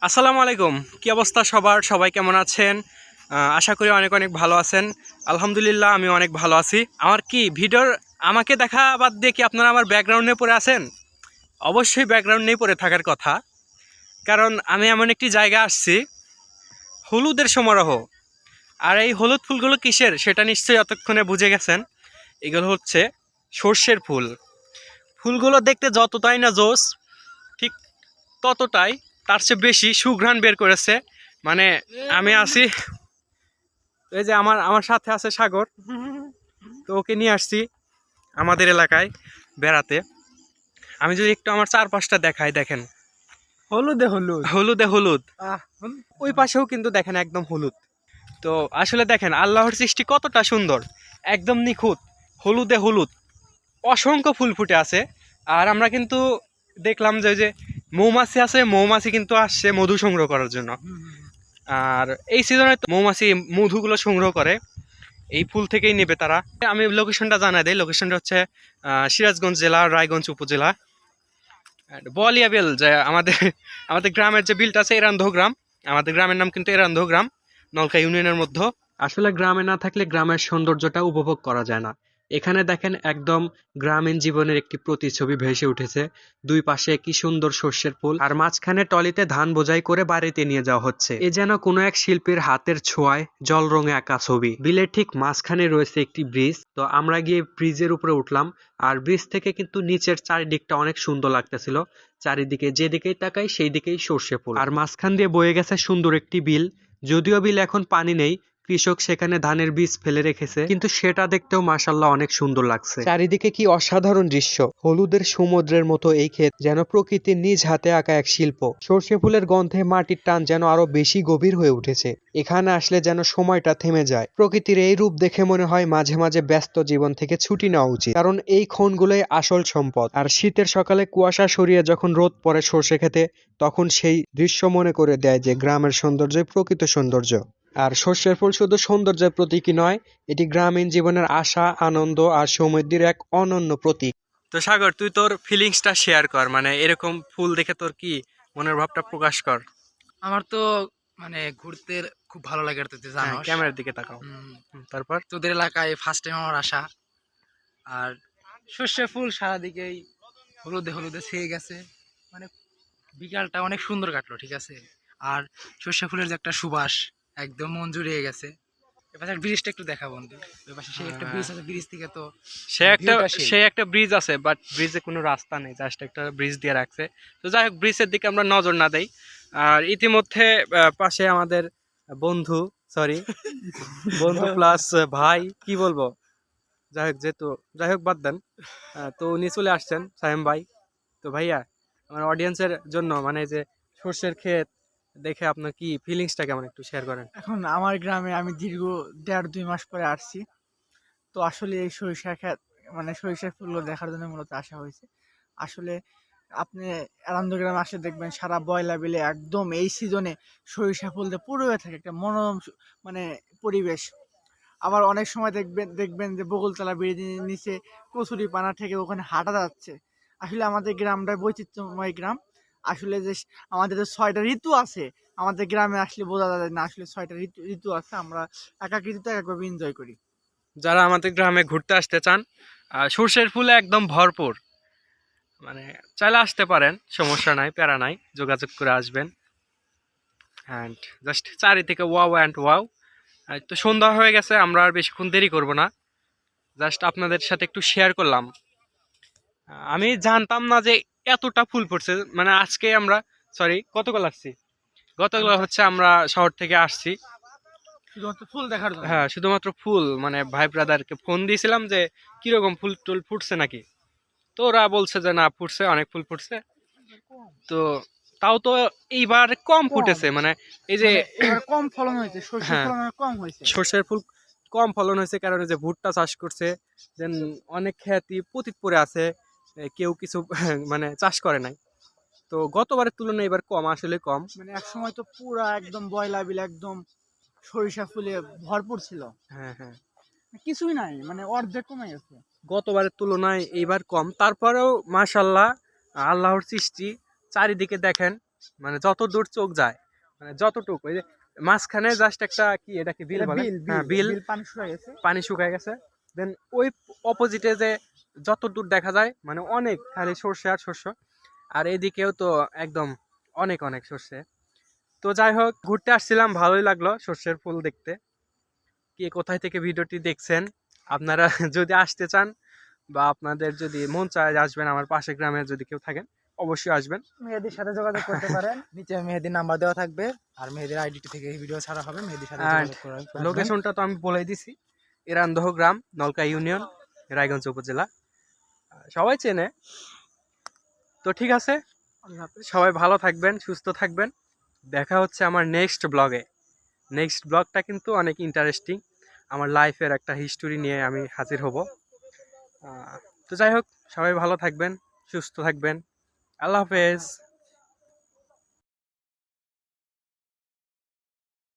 আসসালামু আলাইকুম। কি অবস্থা সবার? সবাই কেমন আছেন? আশা করি অনেক অনেক ভালো আছেন। আলহামদুলিল্লাহ আমি অনেক ভালো আছি। আমার কি ভিডিওর আমাকে দেখা বাদ দিয়ে কি আপনারা আমার ব্যাকগ্রাউন্ড নিয়ে পড়ে আছেন? অবশ্যই ব্যাকগ্রাউন্ড নিয়ে পড়ে থাকার কথা, কারণ আমি এমন একটি জায়গা আসছি, হলুদের সমারোহ। আর এই হলুদ ফুলগুলো কিসের সেটা নিশ্চয়ই এতক্ষণে বুঝে গেছেন। এগুলো হচ্ছে সর্ষের ফুল। ফুলগুলো দেখতে যতটাই না জোস, ঠিক ততটাই তার চেয়ে বেশি সুঘ্রাণ বের করেছে। মানে আমি আছি, এই যে আমার আমার সাথে আছে সাগর, তো ওকে নিয়ে আসছি আমাদের এলাকায় বেড়াতে। আমি যদি একটু আমার চারপাশটা দেখাই, দেখেন হলুদে হলুদ হলুদে হলুদ। আহ ওই পাশেও কিন্তু দেখেন একদম হলুদ। তো আসলে দেখেন আল্লাহর সৃষ্টি কতটা সুন্দর, একদম নিখুঁত, হলুদে হলুদ, অসংখ্য ফুল ফুটে আছে। আর আমরা কিন্তু দেখলাম যে ওই যে মৌমাছি আছে, মৌমাছি কিন্তু আসছে মধু সংগ্রহ করার জন্য। আর এই সিজনে তো মৌমাছি মধুগুলো সংগ্রহ করে, এই ফুল থেকেই নেবে তারা। আমি লোকেশনটা জানাই দিই। লোকেশনটা হচ্ছে সিরাজগঞ্জ জেলা, রায়গঞ্জ উপজেলা, বোয়ালিয়া বিল। যে আমাদের আমাদের গ্রামের যে বিলটা আছে এরান্ধ গ্রাম, আমাদের গ্রামের নাম কিন্তু এরান্ধ গ্রাম, নলকা ইউনিয়নের মধ্যে। আসলে গ্রামে না থাকলে গ্রামের সৌন্দর্যটা উপভোগ করা যায় না। এখানে দেখেন একদম গ্রামীণ জীবনের একটি প্রতিচ্ছবি ভেসে উঠেছে। দুই পাশে কি সুন্দর সর্ষের ফুল, আর মাঝখানে টলিতে ধান বোঝাই করে বাড়িতে নিয়ে যাওয়া হচ্ছে। এ যেন কোনো এক শিল্পীর হাতের ছোঁয়ায় জল রঙে আঁকা ছবি। বিলের ঠিক মাঝখানে রয়েছে একটি ব্রিজ। তো আমরা গিয়ে ব্রিজের উপরে উঠলাম, আর ব্রিজ থেকে কিন্তু নিচের চারিদিকটা অনেক সুন্দর লাগতেছিল। চারিদিকে যেদিকেই তাকাই সেই দিকেই সর্ষে ফুল, আর মাঝখান দিয়ে বয়ে গেছে সুন্দর একটি বিল। যদিও বিল এখন পানি নেই, কৃষক সেখানে ধানের বীজ ফেলে রেখেছে, কিন্তু সেটা দেখতেও মাশাআল্লাহ অনেক সুন্দর লাগছে। চারিদিকে কি অসাধারণ দৃশ্য, হলুদের সমুদ্রের মতো এই ক্ষেত যেন প্রকৃতির নিজ হাতে আঁকা এক শিল্প। সর্ষে ফুলের গন্ধে মাটির টান যেন আরো বেশি গভীর হয়ে উঠেছে। এখানে আসলে যেন সময়টা থেমে যায়। প্রকৃতির এই রূপ দেখে মনে হয় মাঝে মাঝে ব্যস্ত জীবন থেকে ছুটি নেওয়া উচিত, কারণ এই ক্ষণগুলোই আসল সম্পদ। আর শীতের সকালে কুয়াশা সরিয়ে যখন রোদ পড়ে সর্ষে খেতে, তখন সেই দৃশ্য মনে করে দেয় যে গ্রামের সৌন্দর্যই প্রকৃত সৌন্দর্য। আর সর্ষের ফুল শুধু সৌন্দর্যের প্রতীকই নয়, এটি গ্রামীণ জীবনের আশা, আনন্দ আর সমৃদ্ধির এক অনন্য প্রতীক। তো সাগর, তুই তোর ফিলিংসটা শেয়ার কর, মানে এরকম ফুল দেখে তোর কি মনের ভাবটা প্রকাশ কর। আমার তো ঘুরতে খুব ভালো লাগে, আর তুই তো হ্যাঁ, জানোস। ক্যামেরার দিকে তাকাও। তারপর তোদের এলাকায় ফার্স্ট টাইম আমার আসা। আর সর্ষে ফুল সারাদিকেই হলুদে হলুদে ছেয়ে গেছে। মানে বিকালটা অনেক সুন্দর কাটলো, ঠিক আছে। আর সর্ষে ফুলের যে একটা সুবাস, একদম মন জুড়িয়ে গেছে। এপাশে ব্রিজটা একটু দেখা বন্ধু, ওই পাশে সেই একটা ব্রিজ আছে, ব্রিজ থেকে তো সে একটা ভিউটা সেই। সে একটা ব্রিজ আছে, বাট ব্রিজে কোনো রাস্তা নেই, জাস্ট একটা ব্রিজ দিয়ে রাখছে। তো যাই হোক, ব্রিজের দিকে আমরা নজর না দেই। আর ইতিমধ্যে পাশে আমাদের বন্ধু, সরি বন্ধু প্লাস ভাই, কি বলবো, যাই হোক, যেহেতু যাই হোক বাদ দেন। তো উনি চলে আসছেন, সায়েম ভাই। তো ভাইয়া, আমার অডিয়েন্সের জন্য, মানে যে সর্ষের ক্ষেত দেখে আপনার কি ফিলিংসটা কেমন, একটু শেয়ার করেন। এখন আমার গ্রামে আমি দীর্ঘ 1.5-2 মাস পরে আসছি। তো আসলে এই সরিষা ক্ষেত সরিষার ফুলগুলো দেখার জন্য মূলত আসা হয়েছে। আসলে আপনি আনন্দ গ্রামে আসলে দেখবেন সারা বয়লা বিলে একদম এই সিজনে সরিষা ফুল দিয়ে পুরো হয়ে থাকে, একটা মনোরম মানে পরিবেশ। আবার অনেক সময় দেখবেন দেখবেন যে বকুলতলা ব্রিজের নিচে কচুরি পানা থেকে ওখানে হাঁটা যাচ্ছে। আসলে আমাদের গ্রামটা বৈচিত্র্যময় গ্রাম। আসলে যে আমাদের যে 6টা ঋতু আছে, আমাদের গ্রামে আসলে বোঝা যায় না আসলে 6টা ঋতু ঋতু আছে। আমরা এক এক ঋতুতে এক একভাবে এনজয় করি। যারা আমাদের গ্রামে ঘুরতে আসতে চান, সর্ষের ফুলে একদম ভরপুর, মানে চাইলে আসতে পারেন, সমস্যা নাই, প্যারা নাই, যোগাযোগ করে আসবেন। অ্যান্ড জাস্ট চারিদিকে ওয়াও অ্যান্ড ওয়াও। তো সন্ধ্যা হয়ে গেছে, আমরা আর বেশিক্ষণ দেরি করব না, জাস্ট আপনাদের সাথে একটু শেয়ার করলাম। আমি জানতাম না যে এতটা ফুল ফুটছে, মানে আজকে আমরা, সরি গতকাল আসছি, গতকাল হচ্ছে আমরা শহর থেকে আসছি। শুধুমাত্র ফুল দেখার জন্য। হ্যাঁ, শুধুমাত্র ফুল, মানে ভাই ব্রাদারকে ফোন দিয়েছিলাম যে কিরকম ফুল টুল ফুটছে নাকি। তো ওরা বলছে যে না, ফুটছে, অনেক ফুল ফুটছে। তো তাও তো এইবার কম ফুটেছে, মানে এই যে এবার কম ফলন হয়েছে, সর্ষের হ্যাঁ, ফলন অনেক কম হয়েছে। সর্ষের ফুল কম ফলন হয়েছে কারণে যে ভুট্টা চাষ করছে, দেন অনেক খ্যাতি পতিত পড়ে আছে, কেউ কিছু মানে চাষ করে নাই। তো গতবারের তুলনায় এবার কম, আসলে কম। এক সময় তো পুরা একদম বয়লা বিল একদম সরিষা ফুলে ভরপুর ছিল। হ্যাঁ হ্যাঁ, কিছুই নাই, অর্ধেক কমে গেছে। গতবারের তুলনায় এইবার কম, তারপরেও মাশাল্লাহ, আল্লাহর সৃষ্টি। চারিদিকে দেখেন মানে যত দূর চোখ যায়, মানে যতটুকু ওই যে মাঝখানে জাস্ট একটা কি এটা কি বিল এটা বলে, বিল হ্যাঁ বিল বিল, বিল পানি শুকিয়ে গেছে। পানি শুকায় গেছে। দেন ওই অপোজিটে যে যত দূর দেখা যায় মানে অনেক খালি সর্ষে আর শস্য, আর এদিকেও তো একদম অনেক অনেক সর্ষে। তো যাই হোক, ঘুরতে আসছিলাম, ভালোই লাগলো সর্ষের ফুল দেখতে। কে কোথায় থেকে ভিডিওটি দেখছেন, আপনারা যদি আসতে চান বা আপনাদের যদি মন চায় আসবেন, আমার পাশের গ্রামে যদি কেউ থাকেন অবশ্যই আসবেন। মেহেদির সাথে যোগাযোগ করতে পারেন, নিচে মেহেদির নাম্বার দেওয়া থাকবে, আর মেহেদির আইডিটি থেকে এই ভিডিও ছাড়া হবে, মেহেদির সাথে অ্যান্ড যোগাযোগ করে আসবেন। লোকেশনটা তো আমি বলেই দিছি, এরান্দহ গ্রাম, নলকা ইউনিয়ন, রায়গঞ্জ উপজেলা, সবাই চেনে। তো ঠিক আছে, আল্লাহ হাফেজ। সবাই ভালো থাকবেন, সুস্থ থাকবেন। দেখা হচ্ছে আমার নেক্সট ব্লগে। নেক্সট ব্লগটা কিন্তু অনেক ইন্টারেস্টিং, আমার লাইফের একটা হিস্টোরি নিয়ে আমি হাজির হব। তো যাই হোক, সবাই ভালো থাকবেন, সুস্থ থাকবেন। আল্লাহ হাফেজ।